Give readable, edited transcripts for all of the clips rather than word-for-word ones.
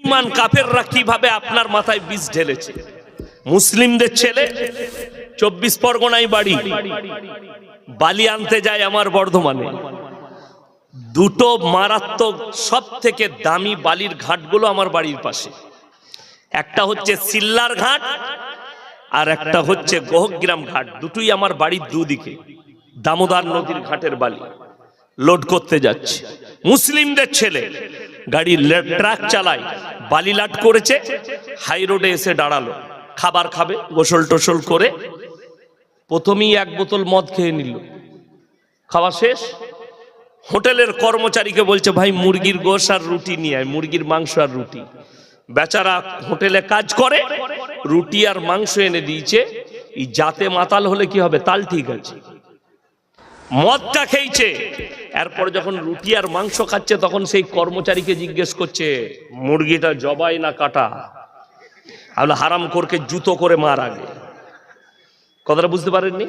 বেঈমান কাফেররা কিভাবে আপনার মাথায় বিষ ঢেলেছে। মুসলিমদের ছেলে 24 পরগনায় বাড়ি, বালি আনতে যায় আমার বর্ধমানে। দুটো মারাত্মক সব থেকে দামি বালির ঘাটগুলো আমার বাড়ির পাশে। একটা হচ্ছে সিল্লার ঘাট আর একটা হচ্ছে গোহগ্রাম ঘাট। দুটোই আমার বাড়ির দুদিকে, দামোদর নদীর ঘাটের বালি লোড করতে যাচ্ছে। মুসলিমদের ছেলে গাড়ি ট্রাক চালায়, বালি লাট করেছে, হাই রোডে এসে দাঁড়ালো। খাবার খাবে, গোসল টোসল করে প্রথমেই 1 বোতল মদ খেয়ে নিল। খাওয়া শেষ, হোটেলের কর্মচারীকে বলছে, ভাই মুরগির গোশ আর রুটি নিয়ে আয়, মুরগির মাংস আর রুটি। বেচারা হোটেলে কাজ করে, রুটি আর মাংস এনে দিয়েছে। এই জাতে মাতাল হলে কি হবে, তাল ঠিক আছে, মদটা খেয়েছে। এরপর যখন রুটি আর মাংস খাচ্ছে তখন সেই কর্মচারীকে জিজ্ঞেস করছে, মুরগিটা জবাই না কাটা? তাহলে হারাম করকে জুতো করে মার আগে। কথাটা বুঝতে পারেননি?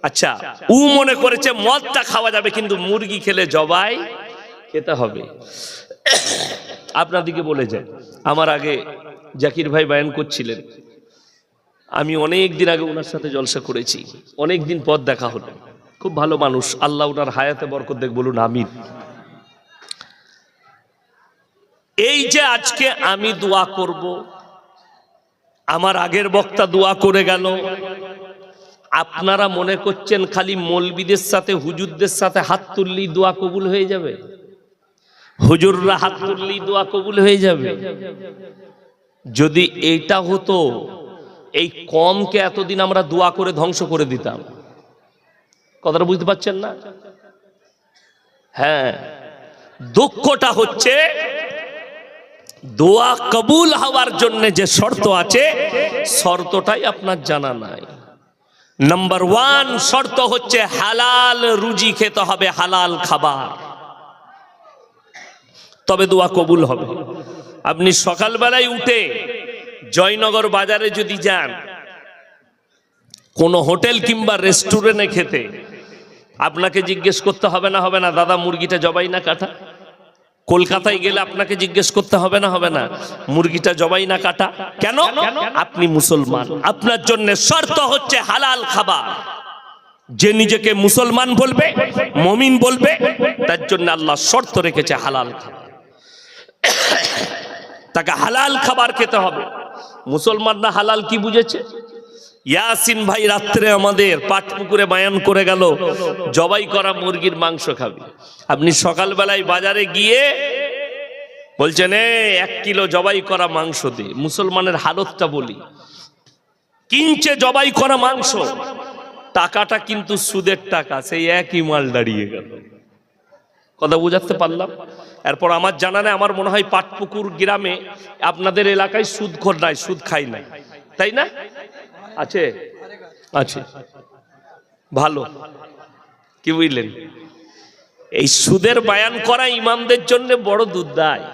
আচ্ছা, ও মনে করেছে মদটা খাওয়া যাবে, কিন্তু মুরগি খেলে জবাই খেতে হবে। আপনাদিকে বলে যায়, আমার আগে জাকির ভাই বয়ান করছিলেন, আমি অনেক দিন আগে ওনার সাথে জলসা করেছি, অনেক দিন পর দেখা হলো। খুব ভালো মানুষ, আল্লাহ ওনার হায়াতে বরকত দেখ, বলুন আমিন। এই যে আজকে আমি দোয়া করব, আমার আগের বক্তা দোয়া করে গেল, আপনারা মনে করছেন খালি মৌলবীদের সাথে হুজুরদের সাথে হাত তুললেই দোয়া কবুল হয়ে যাবে? হুজুররা হাত তুললেই দোয়া কবুল হয়ে যাবে? যদি এইটা হতো, এই কমকে এতদিন আমরা দোয়া করে ধ্বংস করে দিতাম। কথাটা বুঝতে পারছেন না? হ্যাঁ, দুঃখটা হচ্ছে দোয়া কবুল হওয়ার জন্য যে শর্ত আছে, শর্তটাই আপনার জানা নাই। নাম্বার 1 শর্ত হচ্ছে হালাল রুজি খেতে হবে, হালাল খাবার, তবে দোয়া কবুল হবে। আপনি সকালবেলায় উঠে জয়নগর বাজারে যদি যান, কোন হোটেল কিংবা রেস্টুরেন্টে খেতে, আপনাকে জিজ্ঞেস করতে হবে না দাদা মুরগিটা জবাই না কাটা? কলকাতায় গেলে আপনাকে জিজ্ঞেস করতে হবে না মুরগিটা জবাই না কাটা? কেন? আপনি মুসলমান, আপনার জন্য শর্ত হচ্ছে হালাল খাবার। যে নিজেকে মুসলমান বলবে, মুমিন বলবে, তার জন্য আল্লাহ শর্ত রেখেছে হালাল খাবার। তাকে হালাল খাবার খেতে হবে। মুসলমানরা হালাল কি বুঝেছে? ইয়াসিন ভাই রাত্রে আমাদের পাটপুকুরে বয়ান করে গেল, জবাই করা মুরগির মাংস খাবে। আপনি সকালবেলায় বাজারে গিয়ে বলছেন 1 কিলো জবাই করা মাংস দে। মুসলমানের হালতটা বলি, কিনছে জবাই করা মাংস, টাকাটা কিন্তু সুদের টাকা, সেই একই মাল দাঁড়িয়ে গেল। কথা বুঝাতে পারলাম? এরপর আমার জানা নেই, আমার মনে হয় পাটপুকুর গ্রামে আপনাদের এলাকায় সুদখোর নাই, সুদ খাই নাই, তাই না? আছে, আছে, ভালো। কি বুঝলেন? এই সুদের বয়ান করা ইমামদের জন্য বড় দুর্দায়,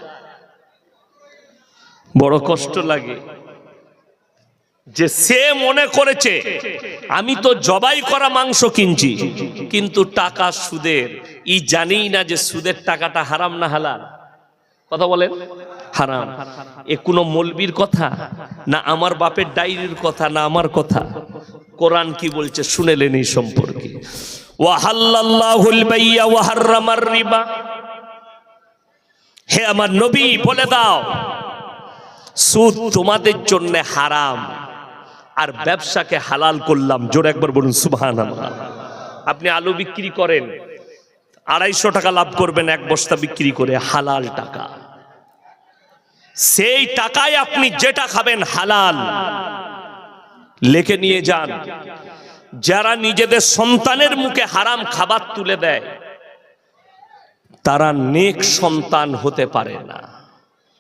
বড় কষ্ট লাগে। যে সে মনে করেছে আমি তো জবাই করা মাংস কিনছি, কিন্তু টাকা সুদের, ই জানি না যে সুদের টাকাটা হারাম না হালাল। কথা বলেন, হারাম। এ কোনো মৌলবীর কথা না, আমার বাপের ডায়েরির কথা না, আমার কথা। কোরআন কি বলছে শুনেলেন এই সম্পর্কে? ওয়াহাল্লাল্লাহুল বাইয়া ওয়া হাররামার রিবা। হে আমার নবী বলে দাও, সুদ তোমাদের জন্য হারাম, আর ব্যবসাকে হালাল করলাম। জোরে একবার বলুন সুবহানাল্লাহ। আপনি আলু বিক্রি করেন, 250 টাকা লাভ করবেন 1 বস্তা বিক্রি করে, হালাল টাকা। সেই টাকায় আপনি যেটা খাবেন হালাল। লেখে নিয়ে যান, যারা নিজেদের সন্তানের মুখে হারাম খাবার তুলে দেয়, তারা নেক সন্তান হতে পারে না,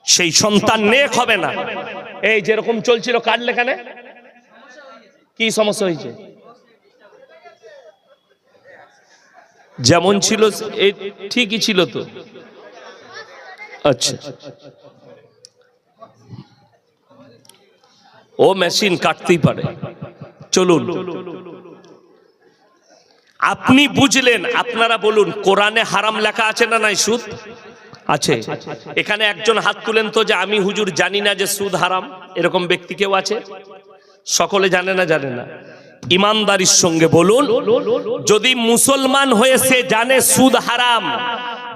সেই সন্তান নেক হবে না। এই যেরকম চলছিল কার্ড লেখানে, কি সমস্যা হয়েছে? যেমন ছিল এই ঠিকই ছিল তো। আচ্ছা, ও মেশিন কাটতেই পারে। চলুন, আপনি বুঝলেন। আপনারা বলুন, কোরআনে হারাম লেখা আছে না নাই সুদ? আছে? এখানে একজন হাত তুলেন তো যে আমি হুজুর জানি না যে সুদ হারাম, এরকম ব্যক্তি কেউ আছে? সকলে জানে না? জানে না। ইমানদারির সঙ্গে বলুন, যদি মুসলমান হয়ে সে জানে সুদ হারাম,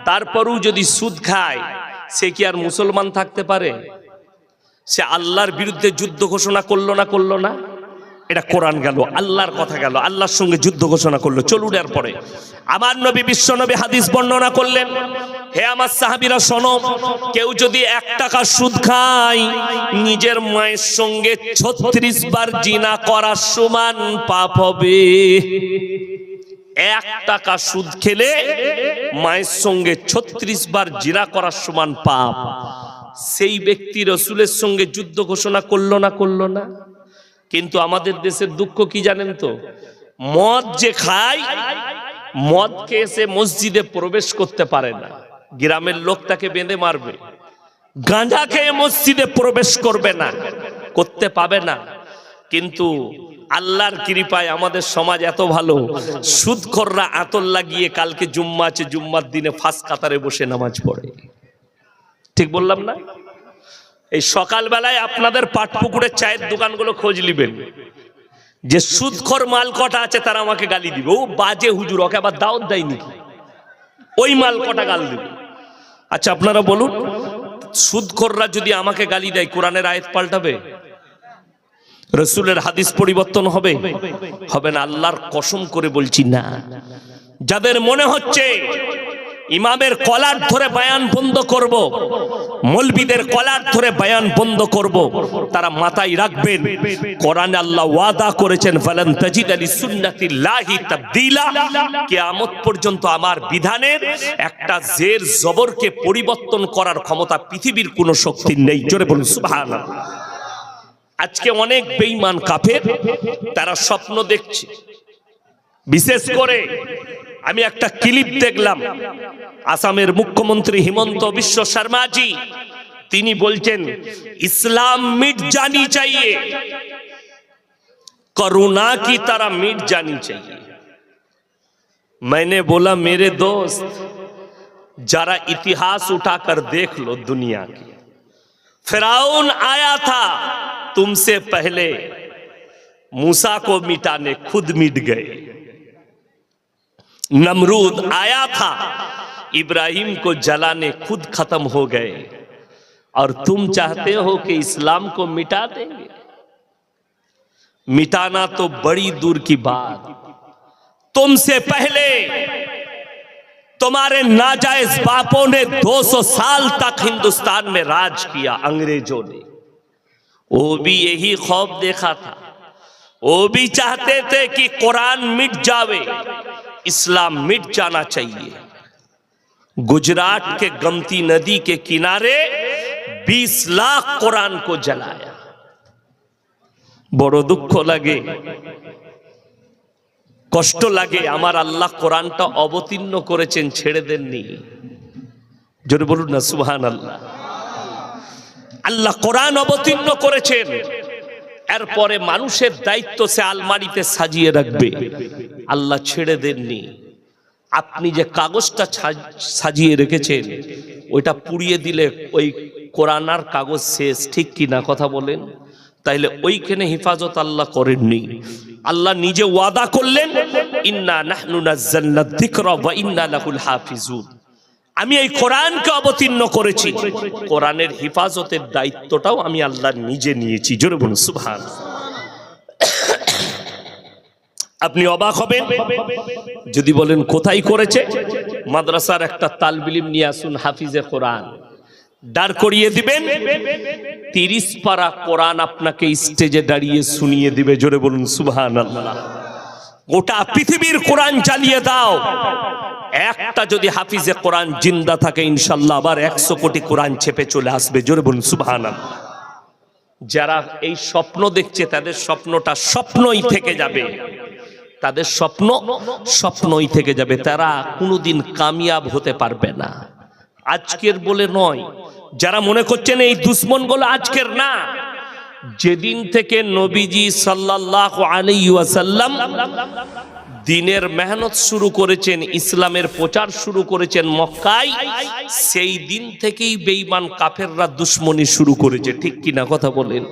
তারপরও যদি সুদ খায়, সে কি আর মুসলমান থাকতে পারে? সে আল্লাহর বিরুদ্ধে যুদ্ধ ঘোষণা করলো না? করলো না? এটা কোরআন গেল, আল্লাহর কথা গেল, আল্লাহর সঙ্গে যুদ্ধ ঘোষণা করলো। চলুন এরপরে আমার নবী বিশ্ব নবী হাদিস বর্ণনা করলেন, হে আমার সাহাবীরা শোনো, কেউ যদি 1 টাকা সুদ খায়, নিজের মায়ের সঙ্গে 36 বার জিনা করার সমান পাপ হবে। 1 টাকা সুদ খেলে মায়ের সঙ্গে 36 বার জিনা করার সমান পাপ। সেই ব্যক্তি রাসূলের সঙ্গে যুদ্ধ ঘোষণা করলো না? করলো না? কিন্তু আমাদের দেশের দুঃখ কি জানেন তো, মদ যে খায়, মদ খেয়ে সে মসজিদে প্রবেশ করতে পারে না, গ্রামের লোক তাকে বেঁধে মারবে। গাঁজা খেয়ে মসজিদে প্রবেশ করবে না, করতে পাবে না। কিন্তু আল্লাহর কৃপায় আমাদের সমাজ এত ভালো, সুদখোররা আতর লাগিয়ে কালকে জুম্মা আছে, জুম্মার দিনে ফাঁস কাতারে বসে নামাজ পড়ে। ঠিক বললাম না? এই সকালবেলায় আপনাদের পাটপুকুরের চায়ের দোকানগুলো খোঁজ নিবেন, যে সুদখোর মাল কটা আছে তারা আমাকে গালি দিবে, ও বাজে হুজুর, ওকে আবার দাওয়াত দেয়নি, ওই মাল কটা গাল দিবে। আচ্ছা আপনারা বলুন, সুদখোররা যদি আমাকে গালি দেয়, কোরআনের আয়াত পাল্টাবে? রাসূলের হাদিস পরিবর্তন হবে? হবে না। আল্লাহর কসম করে বলছি না। যাদের মনে হচ্ছে ইমামের কলার ধরে বয়ান বন্ধ করব, মৌলবীদের কলার ধরে বয়ান বন্ধ করব, তারা মাথায় রাখবেন, কোরআনে আল্লাহ ওয়াদা করেছেন, ফালান তাজিদ লিসুন্নাতিল্লাহি তাবদীলা, কিয়ামত পর্যন্ত আমার বিধানের একটা জের জবরকে পরিবর্তন করার ক্ষমতা পৃথিবীর কোনো শক্তির নেই। জোরে বলুন সুবহানাল্লাহ। আজকে অনেক বেঈমান কাফের তারা স্বপ্ন দেখছে। বিশেষ করে আমি একটা ক্লিপ দেখলাম, আসামের মুখ্যমন্ত্রী হিমন্ত বিশ্ব শর্মাজি তিনি বলছেন, ইসলাম মিট জানি চাইয়ে, करुणा की तरह मिट जानी चाहिए। मैंने बोला मेरे दोस्त, जरा इतिहास उठाकर देख लो दुनिया की। फिरौन आया था तुमसे पहले, मूसा को मिटाने खुद मिट गए। नमरूद आया था, इब्राहिम को जलाने खुद खत्म हो गए, और तुम चाहते हो कि इस्लाम को मिटा देंगे? मिटाना तो बड़ी दूर की बात, तुमसे पहले तुम्हारे नाजायज बापों ने 200 साल तक हिंदुस्तान में राज किया, अंग्रेजों ने। वो भी यही खौफ देखा था, वो भी चाहते थे कि कुरान मिट जावे, इस्लाम मिट जाना चाहिए। गुजरात के गमती नदी के किनारे 20 लाख कुरान को जलाया। बड़ो दुख लगे, কষ্ট লাগে। আমার আল্লাহ কোরআনটা অবতীর্ণ করেছেন, ছেড়ে দেননি। জোরে বলুন না সুবহানাল্লাহ। আল্লাহ কোরআন অবতীর্ণ করেছেন, এরপরে মানুষের দায়িত্ব সে আলমারিতে সাজিয়ে রাখবে। আল্লাহ ছেড়ে দেননি। আপনি যে কাগজটা সাজিয়ে রেখেছেন, ওইটা পুড়িয়ে দিলে ওই কোরআন আর কাগজ শেষ, ঠিক কি না? কথা বলেন। তাইলে ওইখানে হিফাজত আল্লাহ করেননি। আল্লাহ নিজে ওয়াদা করলেন, ইন্না নাহনু নাযালনা যিকরা ওয়া ইন্না লাহুল হাফিজুন। আমি এই কোরআনকে অবতীর্ণ করেছি, কোরআনের হিফাজতের দায়িত্বটাও আমি আল্লাহ নিজে নিয়েছি। জোরে বলুন সুবহানাল্লাহ। আপনি অবাক হবেন যদি বলেন কোথায় করেছে। মাদ্রাসার একটা তালবে ইলম নিয়ে আসুন, হাফিজে কোরআন দাঁড় করিয়ে দিবেন, 30 পারা কোরআন আপনাকে স্টেজে দাঁড়িয়ে শুনিয়ে দিবে। জোরে বলুন সুবহানাল্লাহ। গোটা পৃথিবীর কোরআন জ্বালিয়ে দাও, একটা যদি হাফিজে কোরআন জিন্দা থাকে, ইনশাআল্লাহ আবার 100 কোটি কোরআন ছেপে চলে আসবে। জোরে বলুন সুবহানাল্লাহ। যারা এই স্বপ্ন দেখছে, তাদের স্বপ্নটা স্বপ্নই থেকে যাবে, তাদের স্বপ্ন স্বপ্নই থেকে যাবে। তারা কোনোদিন কামিয়াব হতে পারবে না। আজকের বলে নয়, যারা মনে করছেন এই দুশ্মনগুলো আজকের না, যেদিন থেকে নবীজি সাল্লাল্লাহু আলাইহি ওয়াসাল্লাম দিনের মেহনত শুরু করেছেন, ইসলামের প্রচার শুরু করেছেন মক্কায়, সেই দিন থেকেই বেঈমান কাফেররা দুশ্মনী শুরু করেছে। ঠিক কিনা কথা বলেন?